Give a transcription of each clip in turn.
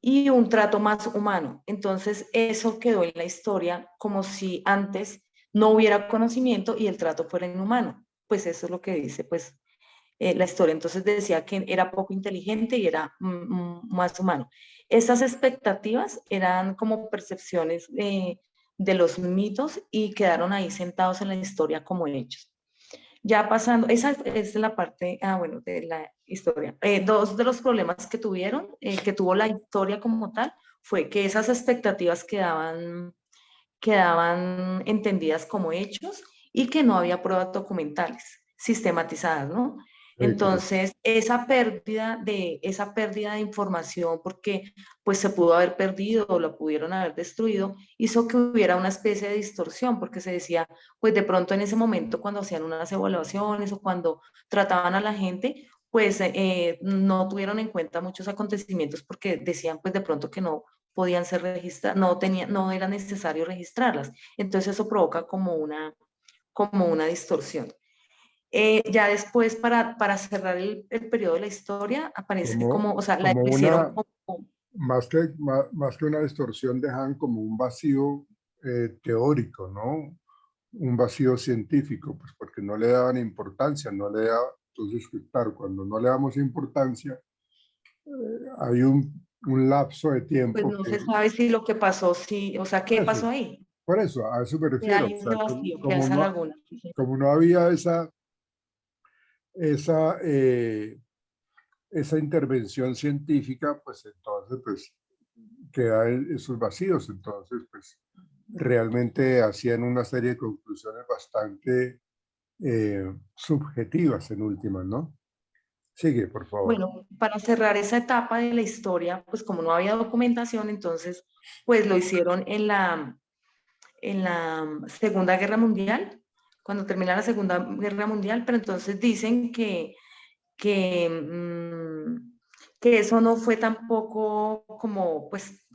y un trato más humano. Entonces, eso quedó en la historia como si antes no hubiera conocimiento y el trato fuera inhumano. Pues eso es lo que dice pues, la historia. Entonces decía que era poco inteligente y era más humano. Estas expectativas eran como percepciones de los mitos y quedaron ahí sentados en la historia como hechos. Ya pasando, esa es la parte, bueno, de la historia. Dos de los problemas que tuvieron, que tuvo la historia como tal, fue que esas expectativas quedaban entendidas como hechos y que no había pruebas documentales sistematizadas, ¿no? Sí, claro. Entonces, esa pérdida de información, porque pues se pudo haber perdido o lo pudieron haber destruido, hizo que hubiera una especie de distorsión, porque se decía, pues de pronto en ese momento cuando hacían unas evaluaciones o cuando trataban a la gente, pues no tuvieron en cuenta muchos acontecimientos porque decían pues de pronto que no podían ser registradas, no era necesario registrarlas. Entonces eso provoca como una distorsión. Ya después, para cerrar el periodo de la historia, aparece como, o sea, la Como hicieron una, como, más que una distorsión, dejan como un vacío teórico, ¿no? Un vacío científico, pues porque no le daban importancia, no le daban, entonces, claro, cuando no le damos importancia, hay un lapso de pues tiempo no se que, sabe si lo que pasó, sí, o sea, ¿qué por eso, pasó ahí? por eso, a eso me Que hay refiero, o sea, ese vacío, que hay como esa no, laguna. como no había esa esa intervención científica, pues entonces, pues quedan esos vacíos, entonces, pues realmente hacían una serie de conclusiones bastante subjetivas en últimas, ¿no? Sigue, por favor. Bueno, para cerrar esa etapa de la historia, pues como no había documentación, entonces, pues lo hicieron en la Segunda Guerra Mundial, cuando termina la Segunda Guerra Mundial, pero entonces dicen que, que eso no fue tampoco como, pues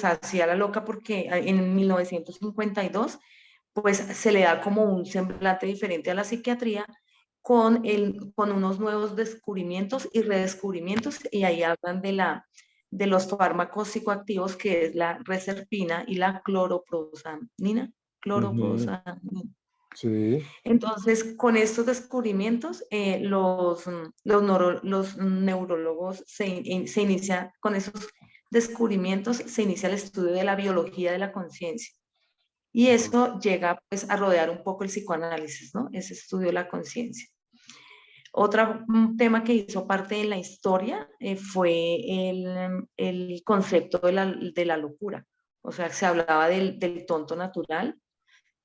hacia la loca, porque en 1952 pues se le da como un semblante diferente a la psiquiatría con unos nuevos descubrimientos y redescubrimientos, y ahí hablan de los fármacos psicoactivos, que es la reserpina y la cloroprosamina. Ujú. Cloroprosamina. Sí, Entonces, con estos descubrimientos, los neurólogos se inicia, con esos descubrimientos, se inicia el estudio de la biología de la conciencia. Y eso llega pues a rodear un poco el psicoanálisis, ¿no? Ese estudio de la conciencia. Otro tema que hizo parte de la historia fue el concepto de la locura. O sea, se hablaba del tonto natural,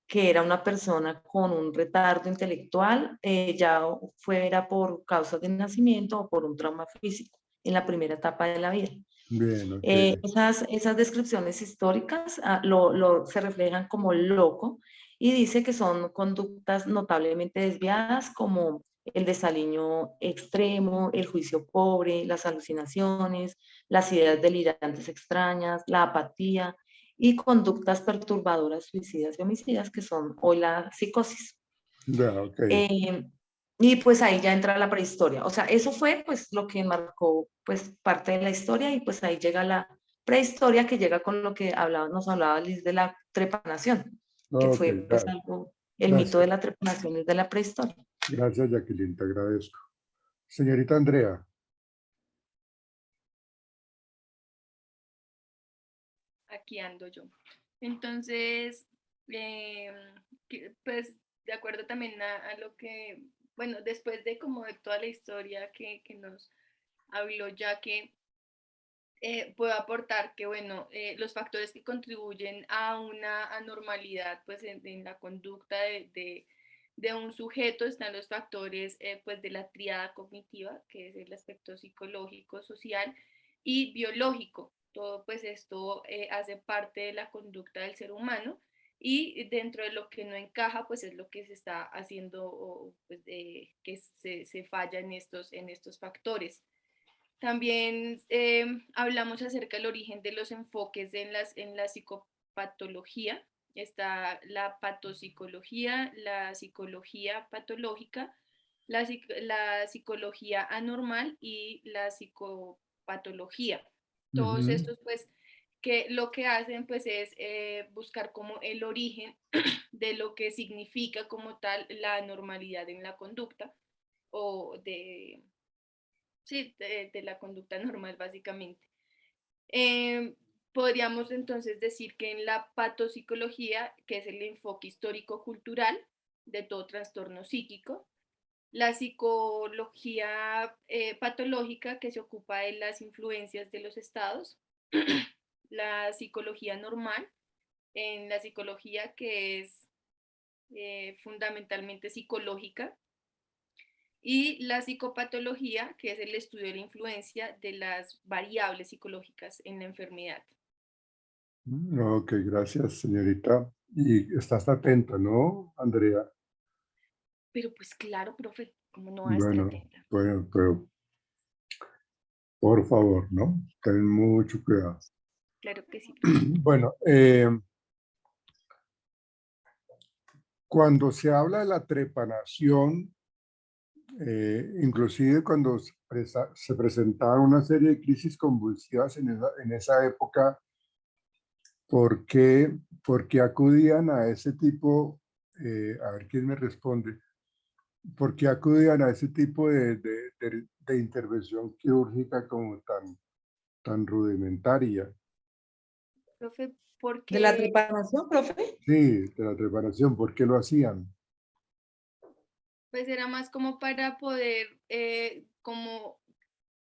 que era una persona con un retardo intelectual, ya fuera por causas de nacimiento o por un trauma físico en la primera etapa de la vida. bien, ok. Esas descripciones históricas se reflejan como loco y dice que son conductas notablemente desviadas como el desaliño extremo, el juicio pobre, las alucinaciones, las ideas delirantes extrañas, la apatía y conductas perturbadoras, suicidas y homicidas, que son hoy la psicosis. Ya, ok. Eh, y pues ahí ya entra la prehistoria. O sea, eso fue pues lo que marcó pues parte de la historia, y pues ahí llega la prehistoria, que llega con lo que nos hablaba Liz de la trepanación, que Ok, fue pues algo, el mito de gracias. la trepanación es de la prehistoria. Gracias, Jacqueline, te agradezco. Señorita Andrea, Aquí ando yo. Entonces, pues de acuerdo también a lo que, bueno, después de como de toda la historia que nos habló, ya que puedo aportar que, bueno, los factores que contribuyen a una anormalidad pues en la conducta de un sujeto están los factores pues de la tríada cognitiva, que es el aspecto psicológico, social y biológico. Todo pues esto hace parte de la conducta del ser humano, y dentro de lo que no encaja pues es lo que se está haciendo, o pues, que se falla en estos factores. También hablamos acerca del origen de los enfoques en la psicopatología. Está la patopsicología, la psicología patológica, la psicología anormal y la psicopatología. Todos Ujú, estos, pues, que lo que hacen, pues, es buscar como el origen de lo que significa como tal la anormalidad en la conducta o sí, de la conducta normal, básicamente. Eh, Podríamos entonces decir que en la patopsicología, que es el enfoque histórico-cultural de todo trastorno psíquico, la psicología patológica, que se ocupa de las influencias de los estados, la psicología normal, en la psicología que es fundamentalmente psicológica, y la psicopatología, que es el estudio de la influencia de las variables psicológicas en la enfermedad. Ok, gracias, señorita. Y estás atenta, ¿no, Andrea? Pero pues claro, profe, ¿cómo no va a estar Bueno, atenta? bueno, pero por favor, ¿no? Ten mucho cuidado. Claro que sí, profe. Bueno, cuando se habla de la trepanación, inclusive cuando se presentaban una serie de crisis convulsivas en esa época, por qué acudían a ese tipo, a ver quién me responde, por qué acudían a ese tipo de intervención quirúrgica como tan rudimentaria? Profe, ¿De la porque trepanación, profe? Sí, de la preparación, ¿por qué lo hacían? pues era más como para poder como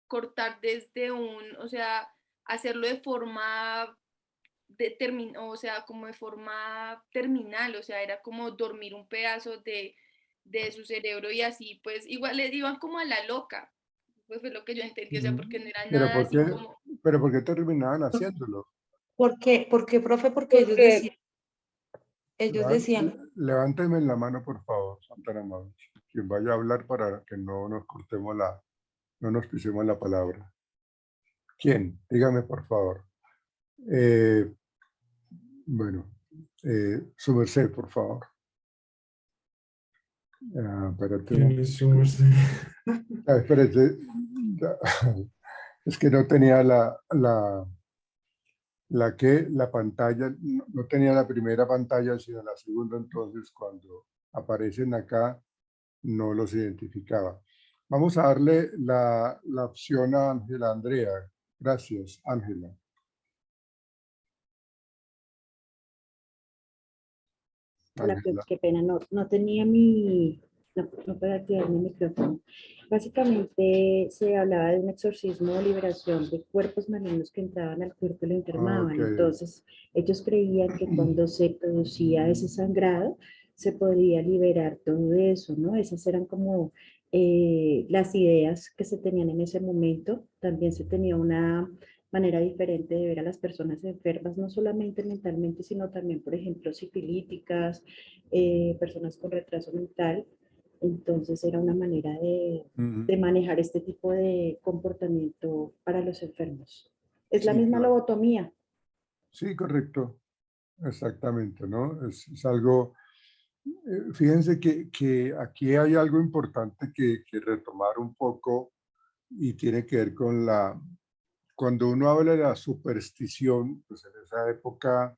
cortar desde o sea, hacerlo de forma o sea, como de forma terminal, o sea, era como dormir un pedazo de su cerebro y así, pues igual le iban como a la loca, pues fue lo que yo entendí, o sea, porque no era Pero nada ¿por así qué, como, pero por qué terminaban haciéndolo? ¿Por qué, profe? Porque porque ellos decían, Levánteme la mano, por favor, Santana Amable. Quien vaya a hablar para que no nos cortemos no nos pisemos la palabra. ¿Quién? Dígame, por favor. Eh, bueno, su merced, por favor. Ah, espérate un ¿Quién es su momento. merced? Espérate. Es que no tenía la pantalla, no tenía la primera pantalla, sino la segunda, entonces cuando aparecen acá no los identificaba. Vamos a darle la opción a Ángela Andrea. Gracias, Ángela. Hola, Ángela. qué pena, no tenía no puedo activar mi micrófono. Básicamente se hablaba de un exorcismo o liberación de cuerpos malignos que entraban al cuerpo y lo Ok. enfermaban. Entonces, ellos creían que cuando se producía ese sangrado, se podía liberar todo eso, ¿no? Esas eran como las ideas que se tenían en ese momento. También se tenía una manera diferente de ver a las personas enfermas, no solamente mentalmente, sino también, por ejemplo, sifilíticas, personas con retraso mental. Entonces era una manera Ujú. de manejar este tipo de comportamiento para los enfermos. Es la Sí, misma claro. lobotomía. Sí, correcto. Exactamente, ¿no? Es algo, fíjense que aquí hay algo importante que retomar un poco y tiene que ver con cuando uno habla de la superstición, pues en esa época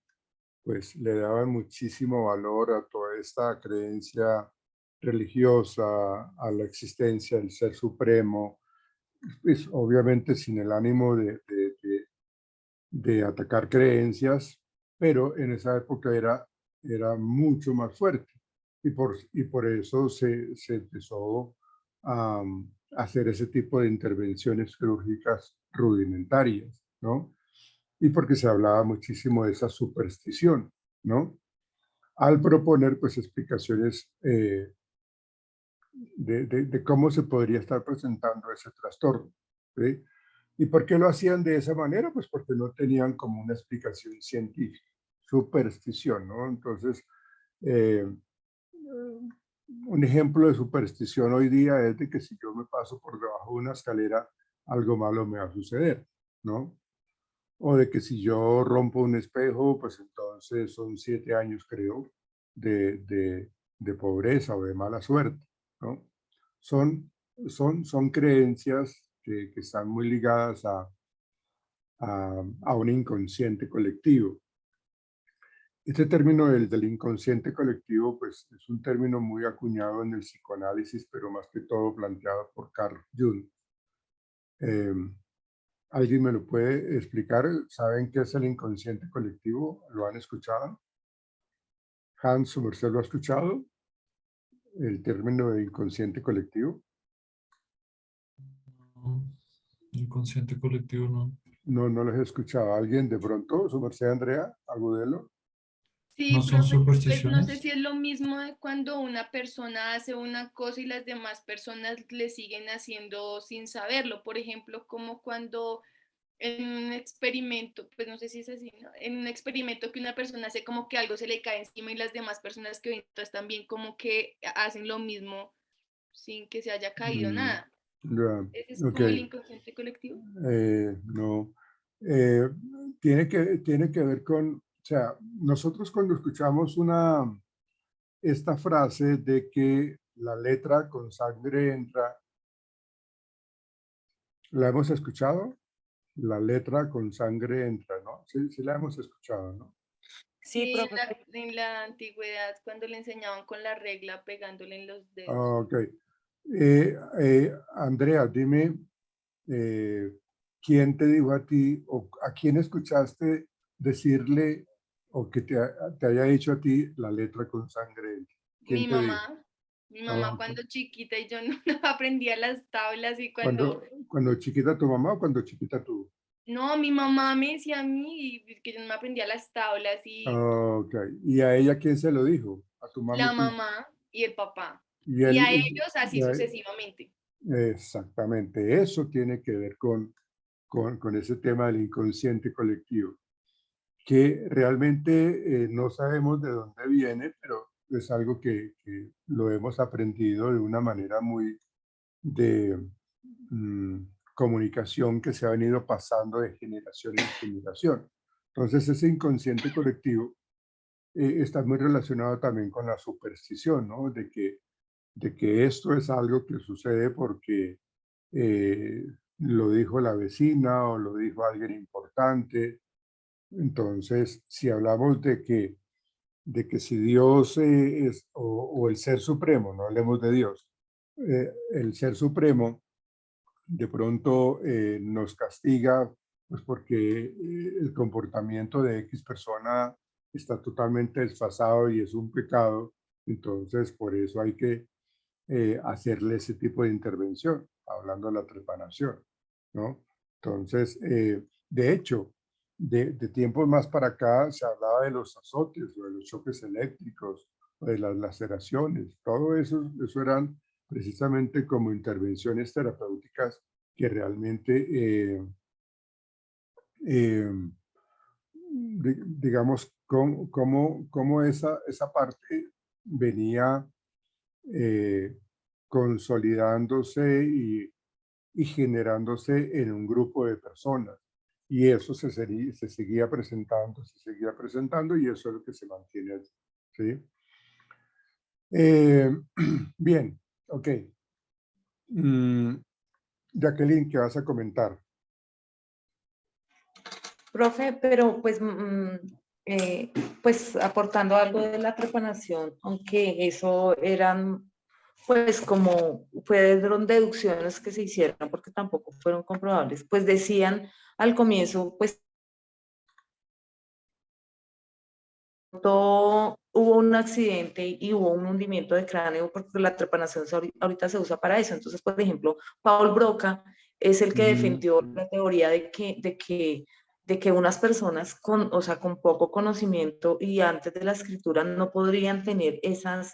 pues le daban muchísimo valor a toda esta creencia religiosa, a la existencia del Ser Supremo, pues obviamente sin el ánimo de atacar creencias, pero en esa época era mucho más fuerte y por eso se empezó a hacer ese tipo de intervenciones quirúrgicas rudimentarias, ¿no? Y porque se hablaba muchísimo de esa superstición, ¿no? Al proponer pues explicaciones de cómo se podría estar presentando ese trastorno. ¿Sí? ¿Y por qué lo hacían de esa manera? Pues porque no tenían como una explicación científica, superstición, ¿no? Entonces, eh, un ejemplo de superstición hoy día es de que si yo me paso por debajo de una escalera, algo malo me va a suceder, ¿no? O de que si yo rompo un espejo, pues entonces son 7 años, creo, de, de, de pobreza o de mala suerte, ¿no? son creencias que están muy ligadas a un inconsciente colectivo. Este término del inconsciente colectivo, pues es un término muy acuñado en el psicoanálisis, pero más que todo planteado por Carl Jung. ¿Alguien me lo puede explicar? ¿Saben qué es el inconsciente colectivo? ¿Lo han escuchado? Hans, ¿su merced lo ha escuchado? El término de inconsciente colectivo. No, inconsciente colectivo, no. No los he escuchado. ¿Alguien de pronto? ¿Su merced, Andrea Agudelo? Sí, ¿No son profe, pues no sé supersticiones? si es lo mismo de cuando una persona hace una cosa y las demás personas le siguen haciendo sin saberlo. Por ejemplo, como cuando en un experimento, pues no sé si es así, ¿no? En un experimento que una persona hace como que algo se le cae encima y las demás personas que ven detrás también como que hacen lo mismo sin que se haya caído nada. Ya, ¿Ese es ok. como el inconsciente colectivo? No. Eh, tiene que ver con, o sea, nosotros cuando escuchamos esta frase de que la letra con sangre entra, ¿la hemos escuchado? La letra con sangre entra, ¿no? Sí, sí la hemos escuchado, ¿no? Sí, Sí, profe. en la antigüedad, cuando le enseñaban con la regla pegándole en los dedos. Ok. Andrea, dime, ¿quién te dijo a ti o a quién escuchaste decirle o que te haya dicho a ti la letra con sangre entra? ¿Quién Mi te dijo? mamá, mi mamá Ah, cuando chiquita y yo no, no aprendía las tablas y cuando, cuando chiquita tu mamá o cuando chiquita tú? no, mi mamá me decía a mí que yo no me aprendía las tablas y Ok. ¿Y a ella quién se lo dijo? ¿A tu mami? la mamá y el papá. Y Y a él, ellos así y sucesivamente. exactamente, eso tiene que ver con ese tema del inconsciente colectivo, que realmente no sabemos de dónde viene, pero es algo que lo hemos aprendido de una manera muy de mm, comunicación que se ha venido pasando de generación en generación. Entonces, ese inconsciente colectivo está muy relacionado también con la superstición, ¿no? De que esto es algo que sucede porque eh, lo dijo la vecina o lo dijo alguien importante. Entonces, si hablamos de que si Dios es, o el Ser Supremo, no hablemos de Dios, el Ser Supremo de pronto nos castiga, pues porque el comportamiento de X persona está totalmente desfasado y es un pecado, entonces por eso hay que hacerle ese tipo de intervención, hablando de la trepanación, ¿no? Entonces, de hecho, de tiempos más para acá se hablaba de los azotes o de los choques eléctricos o de las laceraciones, todo eso, eso eran precisamente como intervenciones terapéuticas que realmente, eh, digamos, cómo esa parte venía consolidándose y generándose en un grupo de personas. Y eso se seguía presentando y eso es lo que se mantiene así, ¿sí? Eh, bien, ok. Jacqueline, ¿qué vas a comentar? Profe, pero pues, pues aportando algo de la trepanación, aunque eso eran, pues como fueron deducciones que se hicieron, porque tampoco fueron comprobables, pues decían al comienzo, pues hubo un accidente y hubo un hundimiento de cráneo porque la trepanación ahorita se usa para eso. Entonces, por ejemplo, Paul Broca es el que defendió la teoría de que unas personas con, o sea, con poco conocimiento y antes de la escritura no podrían tener esas,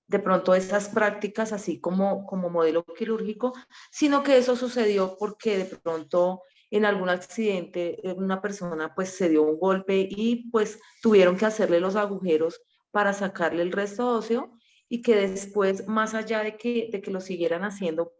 de pronto esas prácticas así como modelo quirúrgico, sino que eso sucedió porque de pronto en algún accidente una persona pues se dio un golpe y pues tuvieron que hacerle los agujeros para sacarle el resto óseo y que después, más allá de que lo siguieran haciendo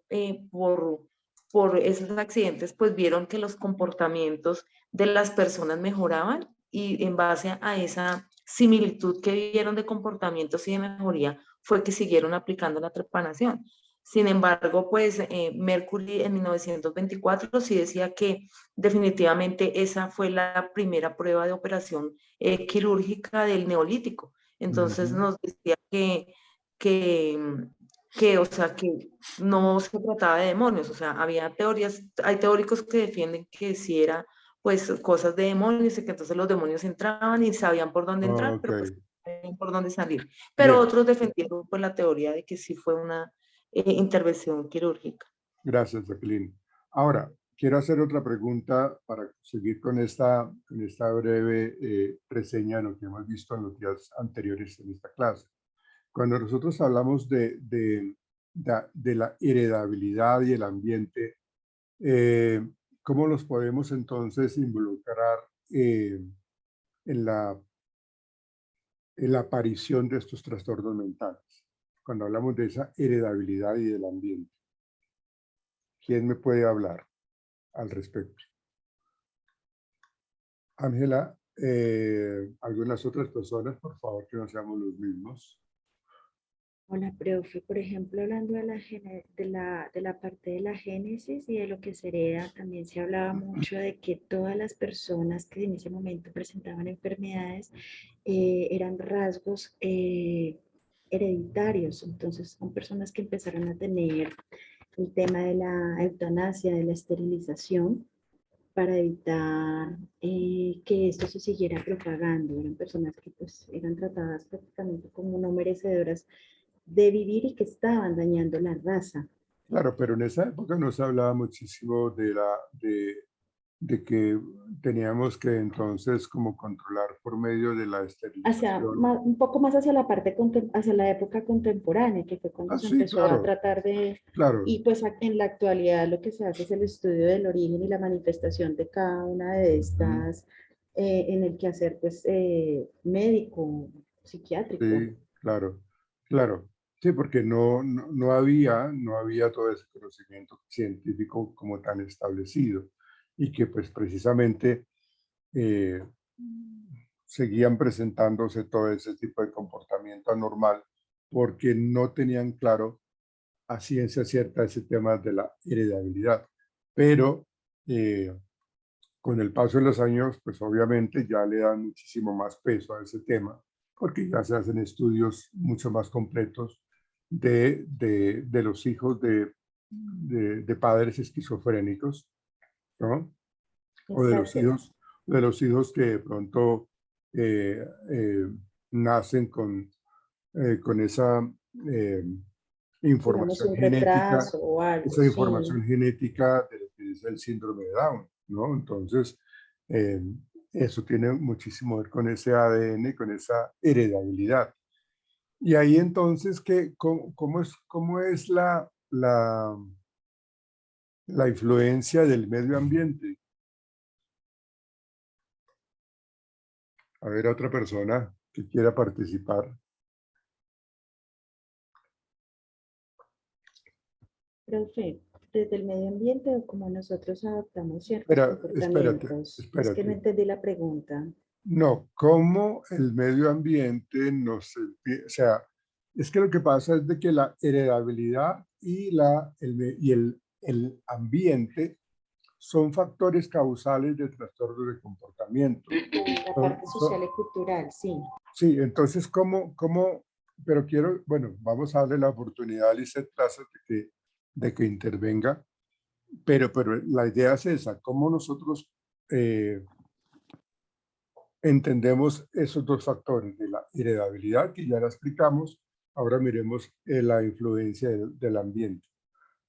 por esos accidentes, pues vieron que los comportamientos de las personas mejoraban y en base a esa similitud que vieron de comportamientos y de mejoría fue que siguieron aplicando la trepanación. Sin embargo, pues Mercury en 1924 sí decía que definitivamente esa fue la primera prueba de operación quirúrgica del neolítico. Entonces Ujú. nos decía que, o sea, que no se trataba de demonios, o sea, había teorías, hay teóricos que defienden que sí era pues cosas de demonios y que entonces los demonios entraban y sabían por dónde entrar, Ok, pero pues no sabían por dónde salir. Pero bien, otros defendieron pues la teoría de que sí fue una intervención quirúrgica. gracias, Jacqueline. Ahora, quiero hacer otra pregunta para seguir con esta breve reseña de lo que hemos visto en los días anteriores en esta clase. Cuando nosotros hablamos de la heredabilidad y el ambiente, eh, ¿cómo los podemos entonces involucrar eh, en la aparición de estos trastornos mentales? Cuando hablamos de esa heredabilidad y del ambiente, ¿quién me puede hablar al respecto? Ángela, algunas otras personas, por favor, que no seamos los mismos. Hola, profe. Por ejemplo, hablando de de la parte de la génesis y de lo que se hereda, también se hablaba mucho de que todas las personas que en ese momento presentaban enfermedades eran rasgos hereditarios. Entonces, son personas que empezaron a tener el tema de la eutanasia, de la esterilización, para evitar que esto se siguiera propagando. Eran personas que pues, eran tratadas prácticamente como no merecedoras de vivir y que estaban dañando la raza. Claro, pero en esa época no se hablaba muchísimo de que teníamos que entonces como controlar por medio de la Hacia, esterilización. un poco más hacia la parte, hacia la época contemporánea, que fue cuando Ah, se sí, empezó a claro, tratar de, claro. y pues en la actualidad lo que se hace es el estudio del origen y la manifestación de cada una de Ujú. estas en el quehacer pues médico, psiquiátrico. Sí, claro, claro. Sí, porque no había todo ese conocimiento científico como tan establecido y que pues precisamente eh, seguían presentándose todo ese tipo de comportamiento anormal porque no tenían claro a ciencia cierta ese tema de la heredabilidad. Pero eh, con el paso de los años, pues obviamente ya le dan muchísimo más peso a ese tema, porque ya se hacen estudios mucho más completos de los hijos de padres esquizofrénicos, ¿no? O Exacto. de los hijos que de pronto eh, eh, nacen con esa eh, Digamos información un genética, retraso o algo, esa sí. información genética de lo que es el síndrome de Down, ¿no? Entonces, eh, eso tiene muchísimo que ver con ese ADN, con esa heredabilidad. Y ahí entonces, cómo es la influencia del medio ambiente? A ver, otra persona que quiera participar. Profe, desde el medio ambiente o como nosotros adoptamos ciertos Espérate, comportamientos. Es que no espérate. entendí la pregunta. No, cómo el medio ambiente o sea, es que lo que pasa es de que la heredabilidad y el ambiente son factores causales de trastornos de comportamiento. La Son- parte son- social y cultural, sí. sí, entonces, pero bueno, vamos a darle la oportunidad a Lizeth Plaza de que intervenga, pero la idea es esa, cómo nosotros eh, entendemos esos dos factores de la heredabilidad, que ya la explicamos. Ahora miremos la influencia del ambiente.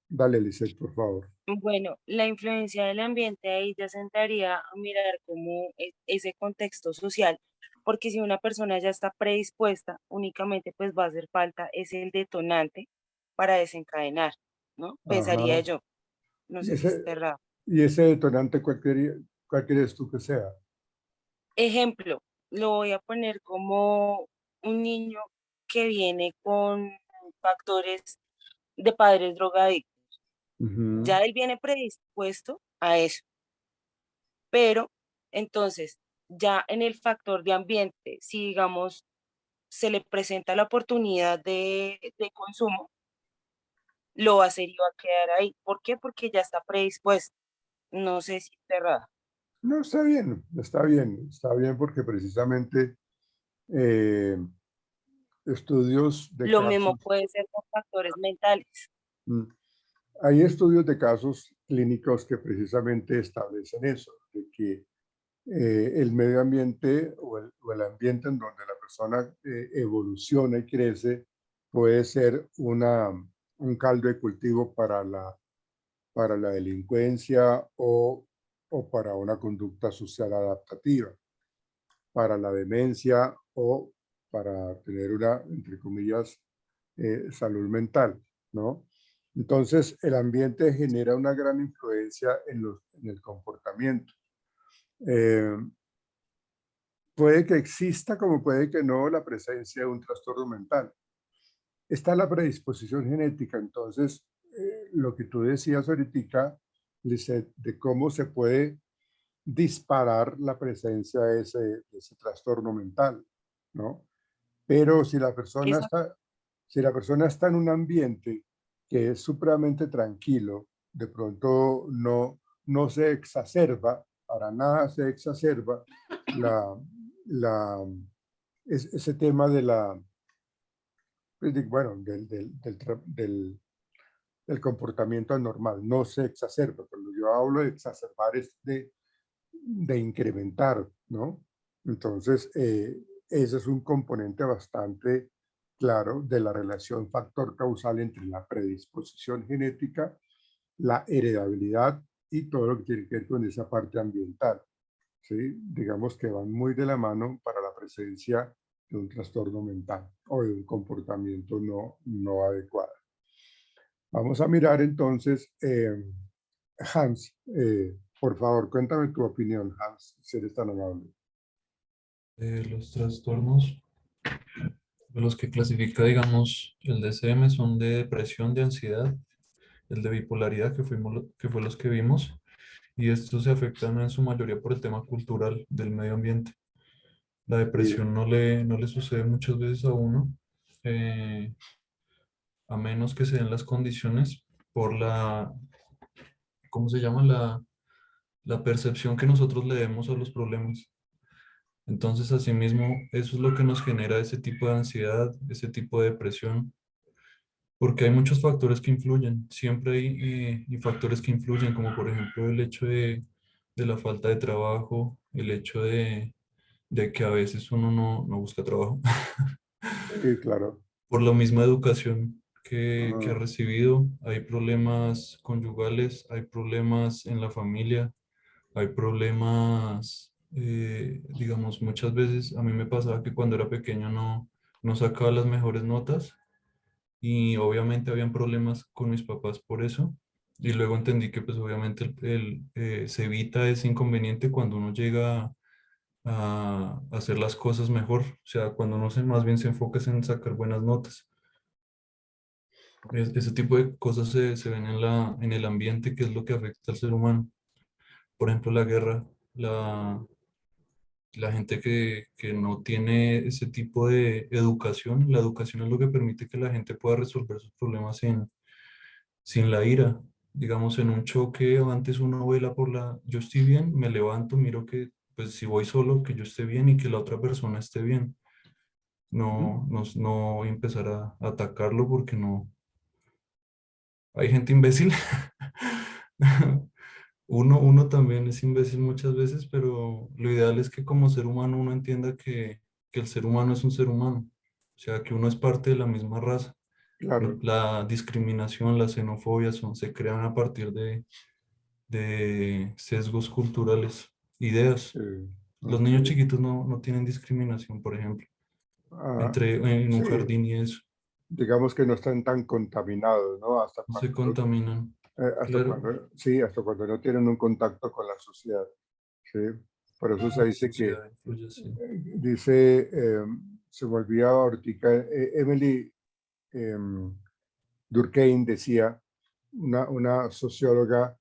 Dale, Lisette, por favor. Bueno, la influencia del ambiente ahí ya sentaría a mirar como ese contexto social, porque si una persona ya está predispuesta, únicamente pues va a hacer falta es el detonante para desencadenar, ¿no? Pensaría Ajá. yo, no Y sé si es ese, errado. y ese detonante, ¿cuál quieres tú que sea? Ejemplo, lo voy a poner como un niño que viene con factores de padres drogadictos. Ujú. Ya él viene predispuesto a eso. Pero entonces, ya en el factor de ambiente, si digamos se le presenta la oportunidad de consumo, lo va a hacer y va a quedar ahí. ¿Por qué? Porque ya está predispuesto. No sé si es errado. No, está bien porque precisamente eh, estudios de Lo mismo casos, puede ser con factores mentales. mm, hay estudios de casos clínicos que precisamente establecen eso, de que el medio ambiente o el ambiente en donde la persona evoluciona y crece puede ser un caldo de cultivo para la delincuencia o para una conducta social adaptativa, para la demencia o para tener una, entre comillas, salud mental, ¿no? Entonces, el ambiente genera una gran influencia en el comportamiento. Eh, Puede que exista, como puede que no, la presencia de un trastorno mental. Está la predisposición genética, entonces, lo que tú decías ahorita, Lisette, de cómo se puede disparar la presencia de ese trastorno mental, ¿no? Pero Esa, si la persona está en un ambiente que es supremamente tranquilo, de pronto no se exacerba, para nada se exacerba la, la, ese tema de la, bueno, del comportamiento anormal, no se exacerba. Cuando yo hablo de exacerbar es de incrementar, ¿no? Entonces, ese es un componente bastante claro de la relación factor causal entre la predisposición genética, la heredabilidad y todo lo que tiene que ver con esa parte ambiental, ¿sí? Digamos que van muy de la mano para la presencia de un trastorno mental o de un comportamiento no adecuado. Vamos a mirar entonces, Hans, por favor, cuéntame tu opinión, Hans, si eres tan amable. Los trastornos de los que clasifica, digamos, el DSM son de depresión, de ansiedad, el de bipolaridad, que fue los que vimos, y estos se afectan en su mayoría por el tema cultural del medio ambiente. La Sí, depresión no le sucede muchas veces a uno, eh, a menos que se den las condiciones por ¿cómo se llama? La percepción que nosotros le demos a los problemas. Entonces, asimismo, eso es lo que nos genera ese tipo de ansiedad, ese tipo de depresión, porque hay muchos factores que influyen. Siempre hay factores que influyen, como por ejemplo el hecho de la falta de trabajo, el hecho de que a veces uno no busca trabajo sí, claro. por la misma educación que ha Ajá. recibido. Hay problemas conyugales, hay problemas en la familia, hay problemas, digamos, muchas veces a mí me pasaba que cuando era pequeño no sacaba las mejores notas y obviamente habían problemas con mis papás por eso. Y luego entendí que pues obviamente se evita ese inconveniente cuando uno llega a hacer las cosas mejor. O sea, cuando uno más bien se enfoca es en sacar buenas notas. Ese tipo de cosas se ven en el ambiente, que es lo que afecta al ser humano. Por ejemplo, la guerra, la gente que no tiene ese tipo de educación. La educación es lo que permite que la gente pueda resolver sus problemas sin la ira. Digamos, en un choque, antes uno vela por yo estoy bien, me levanto, miro que, pues si voy solo, que yo esté bien y que la otra persona esté bien. Ujú. No empezar a atacarlo porque no. Hay gente imbécil. Uno también es imbécil muchas veces, pero lo ideal es que como ser humano uno entienda que el ser humano es un ser humano, o sea, que uno es parte de la misma raza. Claro. La discriminación, la xenofobia se crean a partir de sesgos culturales, ideas. Los Ok. niños chiquitos no tienen discriminación, por ejemplo, Ah, en un sí, jardín y eso, digamos que no están tan contaminados, ¿no? no se contaminan. Claro, Sí, hasta cuando no tienen un contacto con la sociedad, ¿sí? Por eso se la dice que, sociedad influye así. dice, se me olvidaba ahorita, Emily Durkheim decía, una socióloga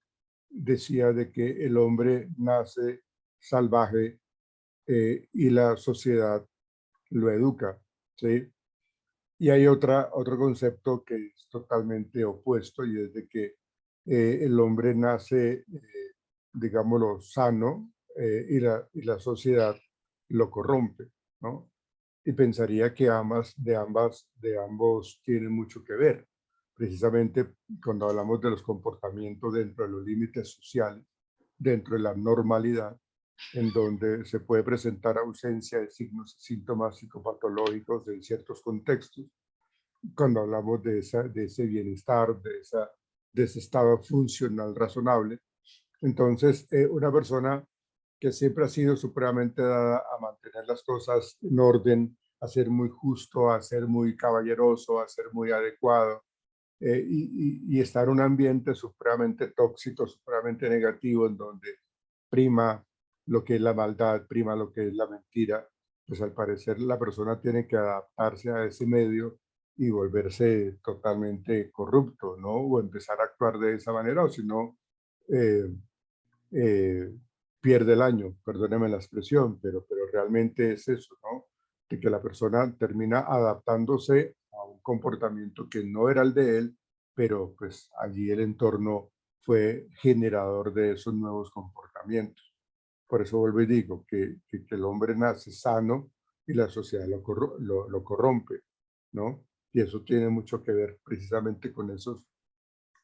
decía de que el hombre nace salvaje y la sociedad lo educa, ¿sí? Y hay otro concepto que es totalmente opuesto y es de que el hombre nace, digámoslo, sano y la sociedad lo corrompe, ¿no? Y pensaría que de ambos tienen mucho que ver. Precisamente cuando hablamos de los comportamientos dentro de los límites sociales, dentro de la normalidad, en donde se puede presentar ausencia de signos y síntomas psicopatológicos en ciertos contextos, cuando hablamos de ese bienestar, de ese estado funcional razonable. Entonces, una persona que siempre ha sido supremamente dada a mantener las cosas en orden, a ser muy justo, a ser muy caballeroso, a ser muy adecuado, y estar en un ambiente supremamente tóxico, supremamente negativo, en donde prima lo que es la maldad, prima lo que es la mentira, pues al parecer la persona tiene que adaptarse a ese medio y volverse totalmente corrupto, ¿no? O empezar a actuar de esa manera, o si no, eh, eh, pierde el año, perdóneme la expresión, pero realmente es eso, ¿no? De que la persona termina adaptándose a un comportamiento que no era el de él, pero pues allí el entorno fue generador de esos nuevos comportamientos. Por eso vuelvo y digo que el hombre nace sano y la sociedad lo corrompe, ¿no? Y eso tiene mucho que ver precisamente con esos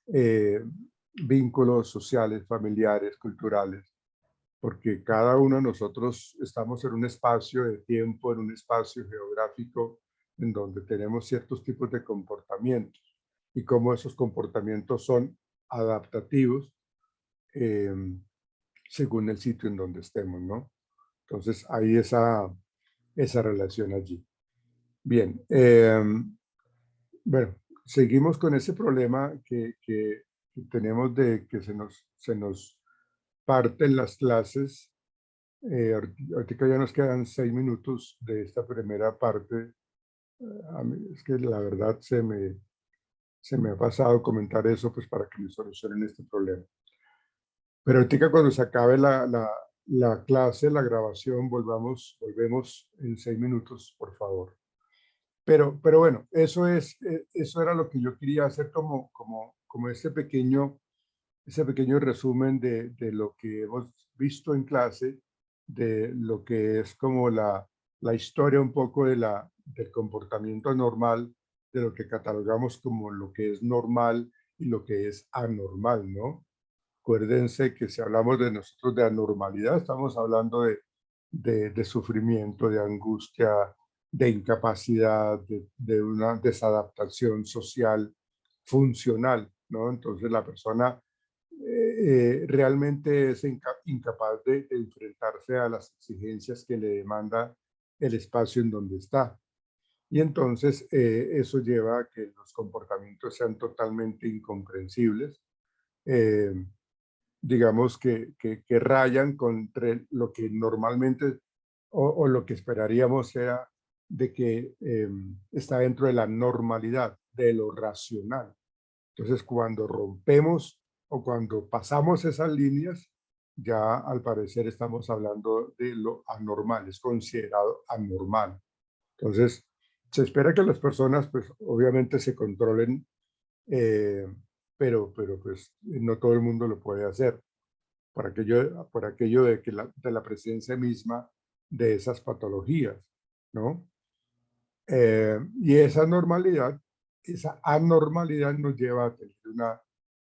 eh, vínculos sociales, familiares, culturales, porque cada uno de nosotros estamos en un espacio de tiempo, en un espacio geográfico en donde tenemos ciertos tipos de comportamientos y cómo esos comportamientos son adaptativos eh, según el sitio en donde estemos, ¿no? Entonces hay esa relación allí. Bien, bueno, seguimos con ese problema que tenemos de que se nos parten las clases. Ahorita ya nos quedan 6 minutos de esta primera parte. A mí es que la verdad se me ha pasado comentar eso pues para que me solucionen este problema. Pero ahorita cuando se acabe la clase, la grabación, volvemos en 6 minutos, por favor. Pero bueno, eso era lo que yo quería hacer como ese pequeño resumen de lo que hemos visto en clase, de lo que es como la historia un poco del comportamiento normal, de lo que catalogamos como lo que es normal y lo que es anormal, ¿no? Acuérdense que si hablamos de nosotros de anormalidad, estamos hablando de sufrimiento, de angustia, de incapacidad, de una desadaptación social funcional, ¿no? Entonces la persona realmente es incapaz de enfrentarse a las exigencias que le demanda el espacio en donde está. Y entonces eso lleva a que los comportamientos sean totalmente incomprensibles, eh, digamos que rayan contra lo que normalmente o lo que esperaríamos sea de que está dentro de la normalidad, de lo racional. Entonces, cuando rompemos o cuando pasamos esas líneas, ya al parecer estamos hablando de lo anormal, es considerado anormal. Entonces, se espera que las personas, pues, obviamente se controlen, eh, pero pues no todo el mundo lo puede hacer por aquello de, de la presencia misma de esas patologías, ¿no? Y esa anormalidad nos lleva a tener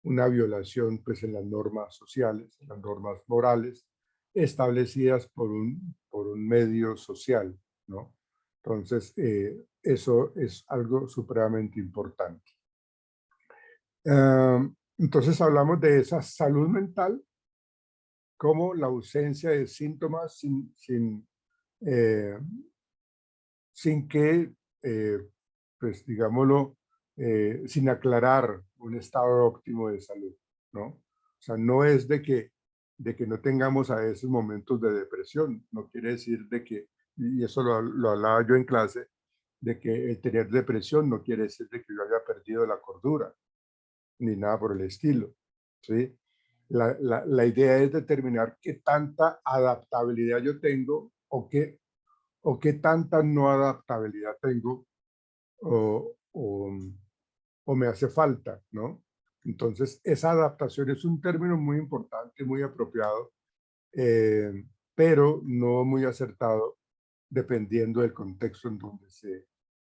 una violación pues, en las normas sociales, en las normas morales establecidas por un medio social, ¿no? Entonces, eso es algo supremamente importante. Entonces, hablamos de esa salud mental como la ausencia de síntomas eh, sin que, pues digámoslo, sin aclarar un estado óptimo de salud, ¿no? O sea, no es de que no tengamos a esos momentos de depresión, no quiere decir de que, y eso lo hablaba yo en clase, de que el tener depresión no quiere decir de que yo haya perdido la cordura, ni nada por el estilo, ¿sí? La idea es determinar qué tanta adaptabilidad yo tengo o qué tanta no adaptabilidad tengo o me hace falta, ¿no? Entonces, esa adaptación es un término muy importante, muy apropiado, pero no muy acertado, dependiendo del contexto en donde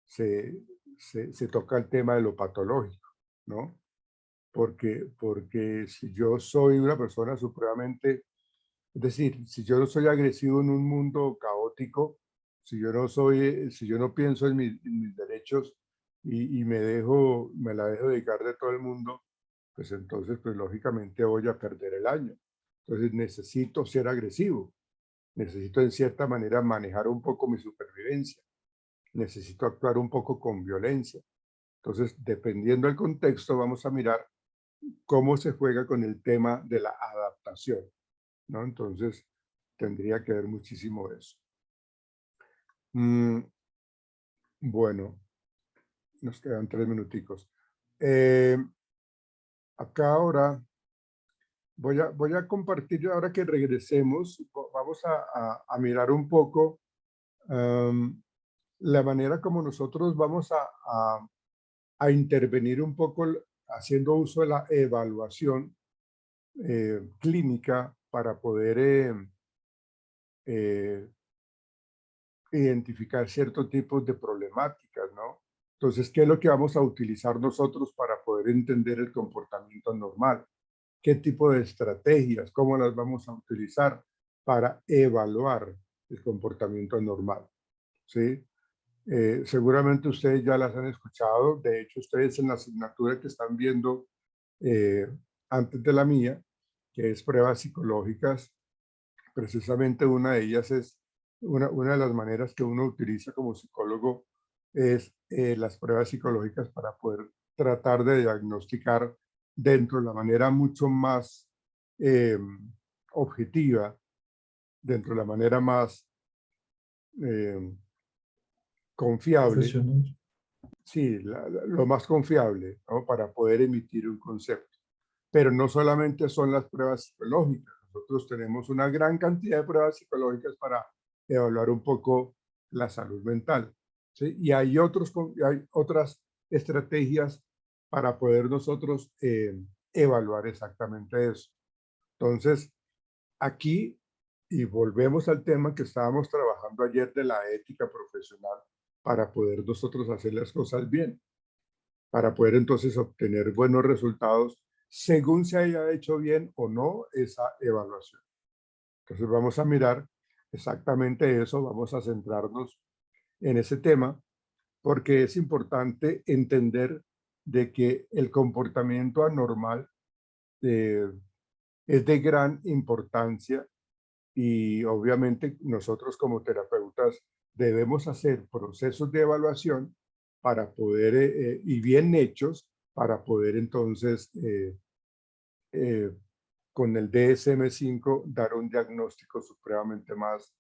se toca el tema de lo patológico, ¿no? Porque si yo soy una persona supremamente, es decir, si yo no soy agresivo en un mundo caótico, si yo no pienso en mis derechos y me la dejo dedicar de todo el mundo, pues entonces, pues lógicamente voy a perder el año. Entonces necesito ser agresivo, necesito en cierta manera manejar un poco mi supervivencia, necesito actuar un poco con violencia. Entonces, dependiendo del contexto, vamos a mirar cómo se juega con el tema de la adaptación, ¿no? Entonces, tendría que ver muchísimo eso. Bueno, nos quedan 3 minuticos. Acá ahora voy a compartir, ahora que regresemos, vamos a mirar un poco la manera como nosotros vamos a intervenir un poco haciendo uso de la evaluación clínica para poder identificar ciertos tipos de problemáticas, ¿no? Entonces, ¿qué es lo que vamos a utilizar nosotros para poder entender el comportamiento anormal? ¿Qué tipo de estrategias, cómo las vamos a utilizar para evaluar el comportamiento anormal? ¿Sí? Seguramente ustedes ya las han escuchado. De hecho, ustedes en la asignatura que están viendo antes de la mía, que es pruebas psicológicas, precisamente una de ellas es, una de las maneras que uno utiliza como psicólogo es las pruebas psicológicas para poder tratar de diagnosticar dentro de la manera mucho más objetiva, dentro de la manera más confiable, Profesional. sí, lo más confiable, ¿no? Para poder emitir un concepto. Pero no solamente son las pruebas psicológicas, nosotros tenemos una gran cantidad de pruebas psicológicas para evaluar un poco la salud mental, ¿sí? Y hay otras estrategias para poder nosotros evaluar exactamente eso. Entonces, aquí, y volvemos al tema que estábamos trabajando ayer de la ética profesional, para poder nosotros hacer las cosas bien, para poder entonces obtener buenos resultados según se haya hecho bien o no esa evaluación. Entonces vamos a mirar exactamente eso, vamos a centrarnos en ese tema, porque es importante entender de que el comportamiento anormal es de gran importancia y obviamente nosotros como terapeutas debemos hacer procesos de evaluación para poder, y bien hechos, para poder entonces con el DSM-5 dar un diagnóstico supremamente más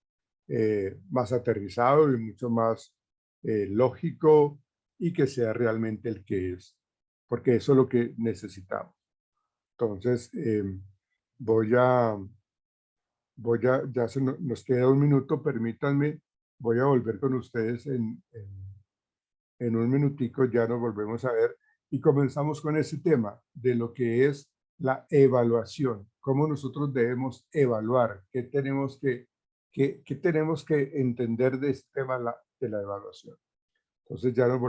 aterrizado y mucho más lógico y que sea realmente el que es, porque eso es lo que necesitamos. Entonces, ya nos queda un minuto, permítanme, voy a volver con ustedes en un minutico, ya nos volvemos a ver y comenzamos con ese tema de lo que es la evaluación, cómo nosotros debemos evaluar, qué tenemos que entender de este tema de la evaluación. Entonces ya nos volvemos.